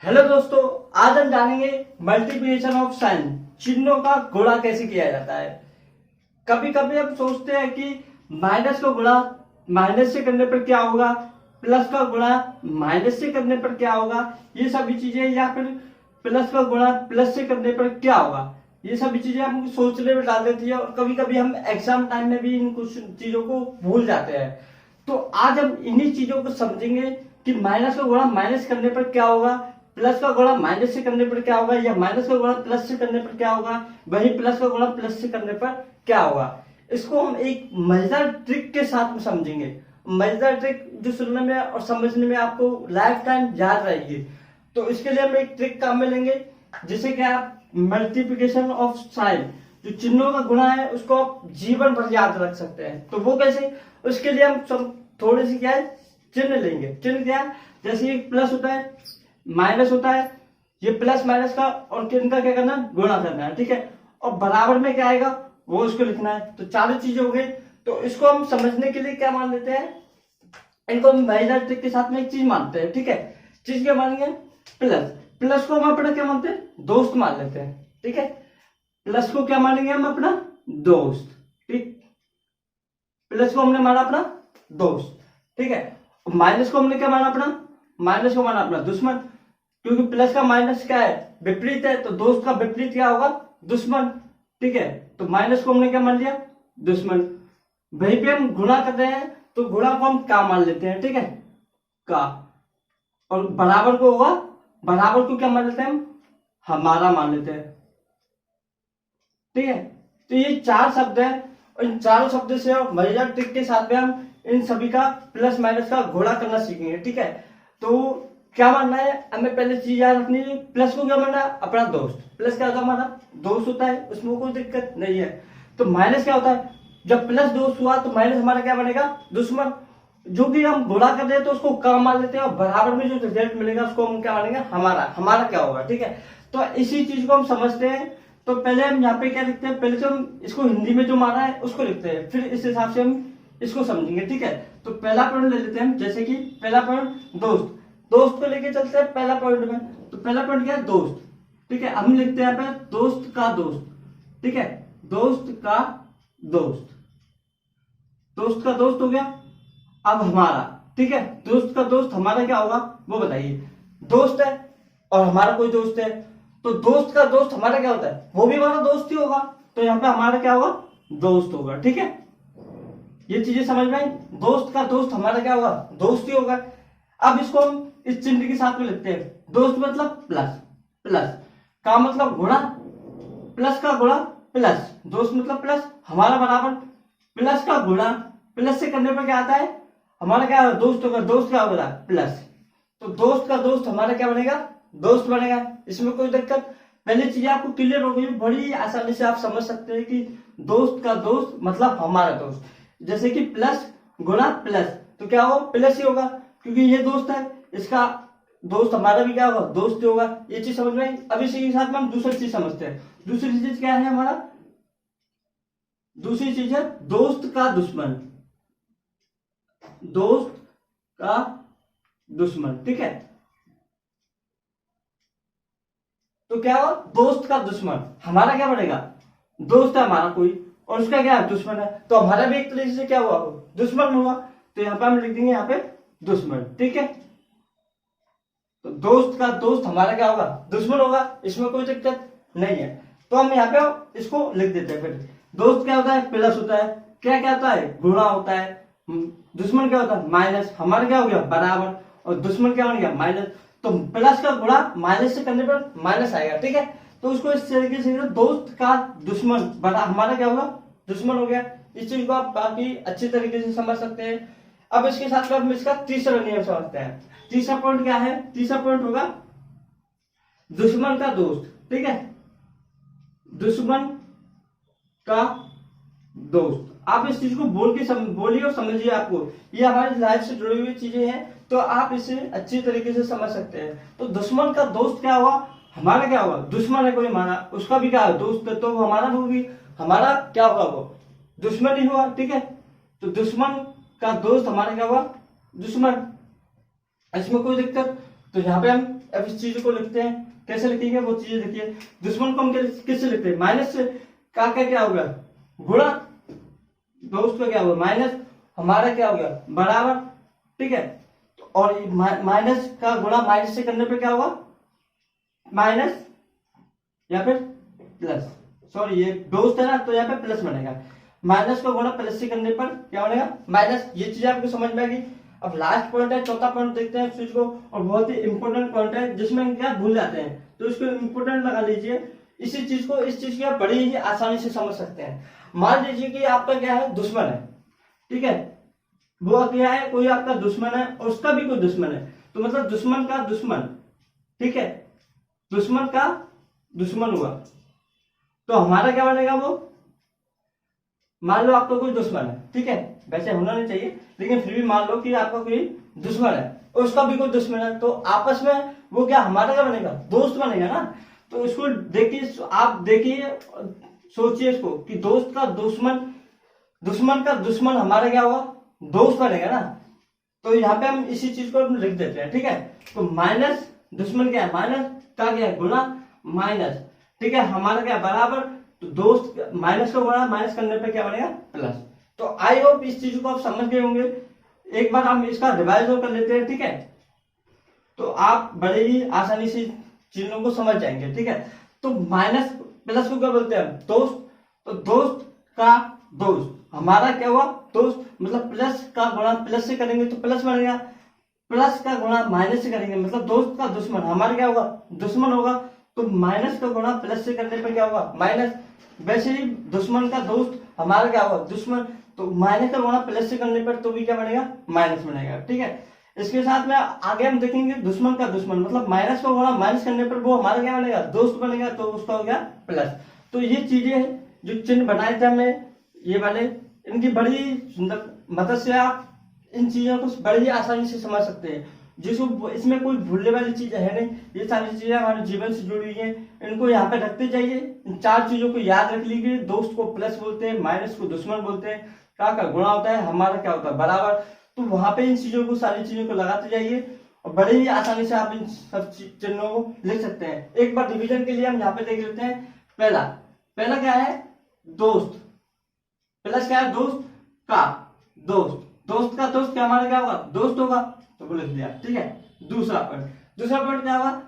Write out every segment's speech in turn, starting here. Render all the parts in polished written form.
Hello दोस्तों, आज हम जानेंगे मल्टीप्लिकेशन ऑफ साइन, चिन्हों का गुणा कैसे किया जाता है। कभी कभी हम सोचते हैं कि माइनस का गुणा माइनस से करने पर क्या होगा, प्लस का गुणा माइनस से करने पर क्या होगा, ये सभी चीजें, या फिर प्लस का गुणा प्लस से करने पर क्या होगा, ये सभी चीजें हम सोचने में डाल देती है। और कभी कभी हम एग्जाम टाइम में भी इन कुछ चीजों को भूल जाते हैं। तो आज हम इन्हीं चीजों को समझेंगे कि माइनस का गुणा माइनस करने पर क्या होगा, प्लस का गुणा माइनस से करने पर क्या होगा, या माइनस का गुणा प्लस से करने पर क्या होगा, वही प्लस का गुणा प्लस से करने पर क्या होगा। इसको हम एक मजेदार ट्रिक के साथ में समझेंगे। मजेदार ट्रिक जो सुनने में और समझने में आपको लाइफ टाइम याद रहेगी। तो इसके लिए हम एक ट्रिक काम में लेंगे, जिसे कि आप मल्टीप्लिकेशन ऑफ साइन, जो चिन्हों का गुणा है, उसको आप जीवन भर याद रख सकते हैं। तो वो कैसे, उसके लिए हम सब थोड़ी सी क्या है, चिन्ह लेंगे। चिन्ह क्या है, जैसे एक प्लस होता है, माइनस होता है, ये प्लस माइनस का और चिन्ह का क्या करना है, गुणा करना है, ठीक है। और बराबर में क्या आएगा वो उसको लिखना है। तो चारों चीजें हो गई। तो इसको हम समझने के लिए क्या मान लेते हैं, इनको हम मजेदार ट्रिक के साथ में एक चीज मानते हैं, ठीक है। चीज क्या मानेंगे, प्लस। प्लस को हम अपना क्या मानते हैं, दोस्त मान लेते हैं, ठीक है। प्लस को क्या मानेंगे हम, अपना दोस्त, ठीक। प्लस को हमने माना अपना दोस्त, ठीक है। माइनस को हमने क्या माना, अपना माइनस को माना अपना दुश्मन, क्योंकि प्लस का माइनस क्या है, विपरीत है। तो दोस्त का विपरीत क्या होगा, दुश्मन, ठीक है। तो माइनस को हमने क्या मान लिया, दुश्मन। वहीं पे हम गुणा कर रहे हैं, तो गुणा को हम का मान लेते हैं, ठीक है, का। और बराबर को होगा, बराबर को क्या मान लेते हैं हम, हमारा मान लेते हैं, ठीक है। तो ये चार शब्द है, और इन चारों शब्द से और मजेदार ट्रिक के साथ में हम इन सभी का प्लस माइनस का गुणा करना सीखेंगे, ठीक है। तो क्या मानना है, हमें पहले चीज याद रखनी है, प्लस को क्या मानना है, अपना दोस्त। प्लस क्या होता है, हमारा दोस्त होता है, उसमें कोई दिक्कत नहीं है। तो माइनस क्या होता है, जब प्लस दोस्त हुआ तो माइनस हमारा क्या बनेगा, दुश्मन। जो भी हम गुणा कर रहे हैं तो उसको कम मान लेते हैं, और बराबर में जो रिजल्ट मिलेगा उसको हम क्या मानेंगे, हमारा। हमारा क्या होगा, ठीक है। तो इसी चीज को हम समझते हैं। तो पहले हम यहाँ पे क्या लिखते हैं, पहले तो हम इसको हिंदी में जो माना है उसको लिखते हैं, फिर इस हिसाब से हम इसको समझेंगे, ठीक है। तो पहला पॉइंट ले लेते हैं, जैसे कि पहला पॉइंट दोस्त। दोस्त को लेके चलते हैं पहला पॉइंट में। तो पहला पॉइंट क्या है, दोस्त, ठीक है। हम लिखते हैं यहाँ पे दोस्त का दोस्त, ठीक है, दोस्त का दोस्त। दोस्त का दोस्त हो गया। अब हमारा, ठीक है, दोस्त का दोस्त हमारा क्या होगा वो बताइए। दोस्त है और हमारा कोई दोस्त है, तो दोस्त का दोस्त हमारा क्या होता है, वो भी हमारा दोस्त ही होगा। तो यहाँ पे हमारा क्या होगा, दोस्त होगा, ठीक है। ये चीजें समझ में आई। दोस्त का दोस्त हमारा क्या होगा, दोस्त ही होगा। अब इसको हम इस चिन्ह के साथ में लिखते हैं। दोस्त मतलब प्लस, प्लस का मतलब गुणा, प्लस का गुणा प्लस, दोस्त मतलब प्लस, हमारा बराबर प्लस का गुणा प्लस से करने पर क्या आता है, हमारा क्या होगा, दोस्त होगा। दोस्त क्या होगा, प्लस। तो दोस्त का दोस्त हमारा क्या बनेगा, दोस्त बनेगा। इसमें कोई दिक्कत, पहली चीज आपको क्लियर हो गई, बड़ी आसानी से आप समझ सकते हैं कि दोस्त का दोस्त मतलब हमारा दोस्त। जैसे कि प्लस गुणा प्लस, तो क्या होगा, प्लस ही होगा, क्योंकि ये दोस्त है, इसका दोस्त हमारा भी क्या होगा, दोस्त ही होगा। ये चीज समझ में आई। अब इसी के साथ में हम दूसरी चीज समझते हैं। दूसरी चीज क्या है हमारा, दूसरी चीज है दोस्त का दुश्मन। दोस्त का दुश्मन, ठीक है। तो क्या हो, दोस्त का दुश्मन, हमारा क्या बनेगा, दोस्त है हमारा कोई, और उसका क्या है, दुश्मन है। तो हमारा भी एक तरीके से क्या हुआ, दुश्मन हुआ। तो यहाँ पे हम लिख देंगे, यहाँ पे दुश्मन, ठीक है। तो दोस्त का दोस्त हमारा क्या होगा, दुश्मन होगा, इसमें कोई दिक्कत नहीं है। तो हम यहाँ पे इसको लिख देते हैं। फिर दोस्त क्या होता है, प्लस होता है, क्या क्या होता है, गुणा होता है। दुश्मन क्या होता है, माइनस, हमारा क्या हो गया, बराबर, और दुश्मन क्या बन गया, माइनस। तो प्लस का गुणा माइनस से करने पर माइनस आएगा, ठीक है। तो उसको इस तरीके से, दोस्त का दुश्मन बड़ा, हमारा क्या होगा, दुश्मन हो गया। इस चीज को आप काफी अच्छी तरीके से समझ सकते हैं। अब इसके साथ में हम इसका तीसरा नियम समझते हैं। तीसरा पॉइंट क्या है, तीसरा पॉइंट होगा दुश्मन का दोस्त, ठीक है, दुश्मन का दोस्त। आप इस चीज को बोलिए और समझिए। आपको ये हमारी लाइफ से जुड़ी हुई चीजें हैं, तो आप इसे अच्छी तरीके से समझ सकते हैं। तो दुश्मन का दोस्त क्या हुआ, हमारा क्या हुआ, दुश्मन है कोई हमारा, उसका भी क्या है, दोस्त है, तो वो हमारा होगी, हमारा क्या होगा, वो दुश्मन ही हुआ, ठीक है। तो दुश्मन का दोस्त हमारा क्या हुआ, दुश्मन, इसमें कोई दिक्कत। तो यहाँ पे हम अब इस चीज को लिखते हैं, कैसे लिखेंगे वो चीजें देखिए। दुश्मन को हम किससे लिखते हैं, माइनस से। का क्या होगा, गुणा दोस्त का क्या होगा माइनस, हमारा क्या हो गया बराबर, ठीक है। और माइनस का गुणा माइनस से करने पे क्या होगा, माइनस या फिर प्लस, सॉरी ये दोस्त है ना तो यहाँ पे प्लस बनेगा। माइनस का गुणा प्लस से करने पर क्या बनेगा माइनस। ये चीज आपको समझ में आएगी। अब लास्ट पॉइंट है, चौथा पॉइंट देखते हैं इस चीज को, और बहुत ही इंपॉर्टेंट पॉइंट है जिसमें हम क्या भूल जाते हैं, तो इसको इंपॉर्टेंट लगा लीजिए। इसी चीज को, इस चीज की आप बड़ी ही आसानी से समझ सकते हैं। मान लीजिए कि आपका क्या है दुश्मन है, ठीक है, वो क्या है कोई आपका दुश्मन है और उसका भी कोई दुश्मन है, तो मतलब दुश्मन का दुश्मन, ठीक है, दुश्मन का दुश्मन हुआ, तो हमारा क्या बनेगा वो, मान लो आपका कोई दुश्मन है, ठीक है, वैसे होना नहीं चाहिए लेकिन फिर भी मान लो कि आपका कोई दुश्मन है और उसका भी कोई दुश्मन है, तो आपस में वो क्या हमारा क्या बनेगा, दोस्त बनेगा ना। तो इसको देखिए, आप देखिए सोचिए इसको कि दोस्त का दुश्मन, दुश्मन का दुश्मन हमारा क्या होगा, दोस्त बनेगा ना। तो यहाँ पे हम इसी चीज को लिख देते हैं, ठीक है। तो माइनस दुश्मन क्या है, माइनस का क्या है गुणा माइनस, ठीक है, हमारा क्या बराबर, तो दोस्त माइनस का गुणा माइनस करने पे क्या बनेगा प्लस। तो आई होप इस चीज को आप समझ गए होंगे। एक बार हम इसका रिवाइज कर लेते हैं, ठीक है, तो आप बड़े ही आसानी से चीजों को समझ जाएंगे, ठीक है। तो माइनस प्लस को क्या बोलते हैं दोस्त, तो दोस्त का दोस्त हमारा क्या हुआ दोस्त, मतलब प्लस का गुणा प्लस से करेंगे तो प्लस बनेगा, प्लस का गुणा माइनस से करेंगे मतलब दोस्त का दुश्मन हमारा क्या होगा दुश्मन होगा, तो माइनस का गुणा प्लस से करने पर क्या होगा माइनस। वैसे ही दुश्मन का दोस्त हमारा क्या होगा दुश्मन, तो माइनस का गुणा प्लस से करने पर तो भी क्या बनेगा माइनस बनेगा, ठीक है। इसके साथ में आगे हम देखेंगे दुश्मन का दुश्मन, मतलब माइनस का गुणा माइनस करने पर वो हमारा क्या बनेगा दोस्त बनेगा, तो उसका हो गया प्लस। तो ये चीजें जो चिन्ह बनाए थे हमने ये वाले, इनकी बड़ी सुंदर मदद से आप इन चीजों को बड़ी ही आसानी से समझ सकते हैं, जिसको इसमें कोई भूलने वाली चीज है नहीं। ये सारी चीजें हमारे जीवन से जुड़ी हुई हैं, इनको यहाँ पे रखते जाइए। इन चार चीजों को याद रख लीजिए, दोस्त को प्लस बोलते हैं, माइनस को दुश्मन बोलते हैं, का गुणा होता है, हमारा क्या होता है बराबर। तो वहां पे इन चीजों को सारी चीजों को लगाते जाइए और बड़े ही आसानी से आप इन सब चिन्हों को लिख सकते हैं। एक बार डिवीजन के लिए हम यहाँ पे देख लेते हैं। पहला पहला क्या है दोस्त, प्लस क्या है दोस्त का दोस्त, दोस्त का दोस्त क्या हमारा क्या होगा दोस्त होगा, तो वो लिख दिया, ठीक है। दूसरा पॉइंट क्या होगा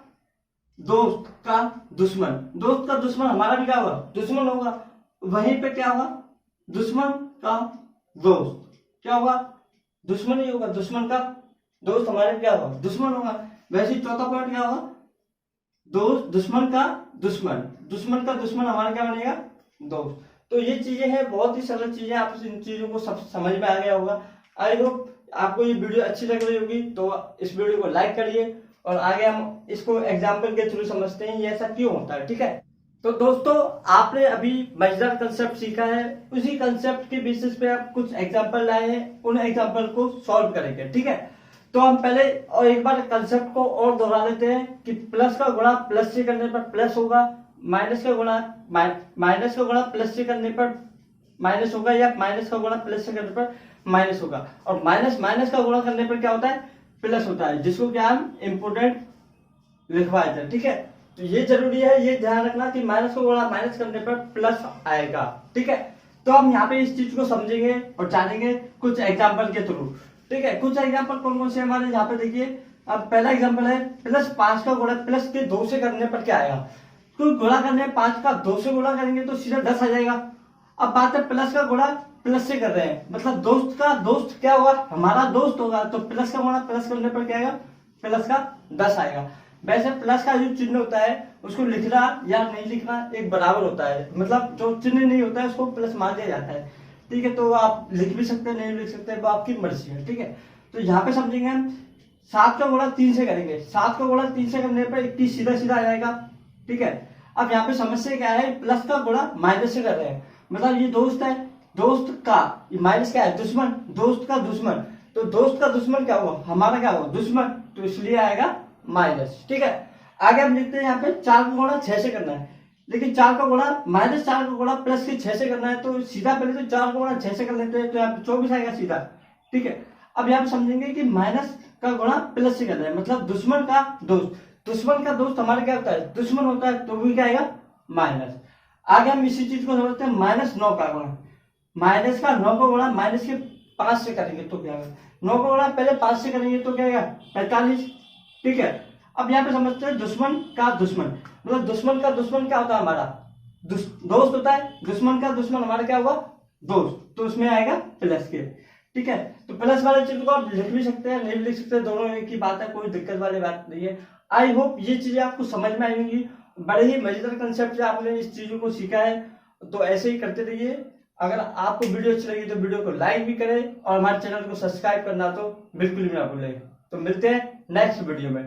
दोस्त का दुश्मन, दोस्त का दुश्मन हमारा भी क्या होगा दुश्मन होगा, वहीं पे क्या होगा दुश्मन का दोस्त क्या होगा दुश्मन ही होगा, दुश्मन का दोस्त हमारे क्या होगा दुश्मन होगा। वैसे ही चौथा पॉइंट क्या होगा दोस्त दुश्मन का दुश्मन, दुश्मन का दुश्मन हमारा क्या बनेगा दोस्त। तो ये चीजें हैं, बहुत ही सरल चीजें, आप इन चीजों को सब समझ में आ गया होगा। आई होप आपको ये वीडियो अच्छी लग रही होगी, तो इस वीडियो को लाइक करिए और आगे हम इसको एग्जाम्पल के थ्रू समझते हैं ये ऐसा क्यों होता है, ठीक है। तो दोस्तों आपने अभी मजेदार कंसेप्ट सीखा है, उसी कंसेप्ट के बेसिस पे आप कुछ एग्जाम्पल लाए हैं, उन एग्जाम्पल को सॉल्व करेंगे, ठीक है। तो हम पहले और एक बार कंसेप्ट को और दोहरा लेते हैं कि प्लस का गुणा प्लस से करने पर प्लस होगा, माइनस का गुणा प्लस से करने पर माइनस होगा, या माइनस का गुणा प्लस से करने पर माइनस होगा, और माइनस का गुणा करने पर क्या होता है प्लस होता है, जिसको क्या हम इंपोर्टेंट लिखवाए थे, ठीक है। तो ये जरूरी है, ये ध्यान रखना कि माइनस को गुणा माइनस करने पर प्लस आएगा, ठीक है। तो हम यहाँ पे इस चीज को समझेंगे और जानेंगे कुछ एग्जाम्पल के थ्रू, ठीक है। कुछ एग्जाम्पल कौन कौन से हमारे यहाँ पे देखिए। अब पहला एग्जाम्पल है +5 का गुणा प्लस के 2 से करने पर क्या आएगा, तो गुणा करने 5 का 2 से गुणा करेंगे तो सीधा 10 आ जाएगा। अब बात है प्लस का गुणा प्लस से कर रहे हैं, मतलब दोस्त का दोस्त क्या होगा हमारा दोस्त होगा, तो प्लस का गुणा प्लस करने पर क्या आएगा प्लस का 10 आएगा। वैसे प्लस का जो चिन्ह होता है उसको लिखना या नहीं लिखना एक बराबर होता है, मतलब जो चिन्ह नहीं होता है उसको प्लस मान दिया जाता है, ठीक है। तो आप लिख भी सकते हैं नहीं लिख सकते, वो आपकी मर्जी है, ठीक है। तो यहाँ पे समझेंगे हम 7 का गुणा 3 से करेंगे, 7 का गुणा 3 से करने पर 21 सीधा सीधा आ जाएगा, ठीक है। अब यहाँ पे समस्या क्या है प्लस का गुणा माइनस से कर रहे हैं, मतलब ये दोस्त है, दोस्त का ये माइनस क्या है दुश्मन, दोस्त का दुश्मन, तो दोस्त का दुश्मन क्या हुआ हमारा क्या हुआ दुश्मन, तो इसलिए आएगा माइनस, ठीक है। आगे हम लिखते हैं यहाँ पे 4 का गुणा 6 से करना है, लेकिन 4 का गुणा -4 का गुणा प्लस के 6 से करना है, तो सीधा पहले तो 4 का गुणा 6 से कर लेते हैं, तो यहाँ पे 24 आएगा सीधा, ठीक है। अब यहाँ पे समझेंगे कि माइनस का गुणा प्लस से करना है, मतलब दुश्मन का दोस्त, दुश्मन का दोस्त हमारा क्या होता है, दुश्मन होता है, तो भी क्या आएगा माइनस। आगे हम इसी चीज को समझते हैं, -9 का गुणा, माइनस का 9 को गुणा माइनस के 5 से करेंगे तो क्या होगा, 9 को गुणा पहले 5 से करेंगे तो क्या आएगा 45। ठीक है, अब यहाँ पे समझते हैं दुश्मन का दुश्मन, मतलब दुश्मन का दुश्मन क्या होता है हमारा दोस्त होता है, दुश्मन का दुश्मन हमारा क्या हुआ दोस्त, तो उसमें आएगा प्लस के। ठीक है, तो प्लस वाले चिन्ह को आप लिख भी सकते हैं, नहीं भी लिख सकते, दोनों एक ही बात है, कोई दिक्कत वाली बात नहीं है। आई होप ये चीजें आपको समझ में आएंगी, बड़े ही मजेदार कंसेप्ट से आपने इस चीजों को सीखा है, तो ऐसे ही करते रहिए। अगर आपको वीडियो अच्छी लगी तो वीडियो को लाइक भी करें और हमारे चैनल को सब्सक्राइब करना तो बिल्कुल भी ना भूलें। तो मिलते हैं नेक्स्ट वीडियो में।